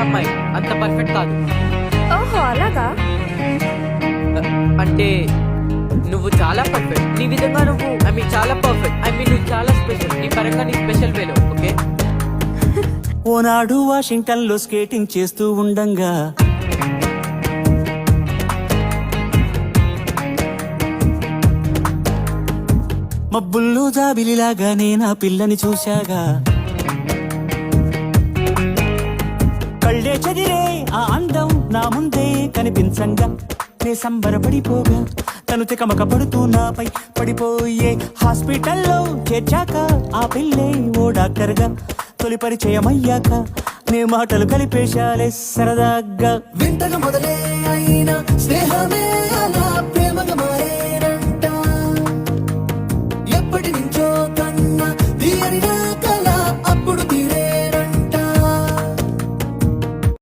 అమ్మాయి అంత పర్ఫెక్ట్ కాదు. ఓహో అలాగా. అంటే నువ్వు చాలా పర్ఫెక్ట్, నీ విధంగా నువ్వు చాలా పర్ఫెక్ట్. నువ్వు చాలా స్పెషల్, నీ పరంగా నీ స్పెషల్ వేలో. ఓకే. ఓనాడు వాషింగ్టన్ లో స్కేటింగ్ చేస్తూ ఉండంగా మబ్బుల్లో జాబిలిలాగా నేనా పిల్లని చూశాగా, కళ్ళే చదిరే ఆ అందం నా ముందే కనిపించంగా నే సంబరపడిపోగా తను తికమక పడుతూ నాపై పడిపోయే హాస్పిటల్లో చేర్చాక ఆ పిల్లే ఓ డాక్టర్గా తొలి పరిచయం అయ్యాక నే మాటలు కలిపేశాలే సరదాగా. వింతగా మొదలే అయిన స్నేహమే అలా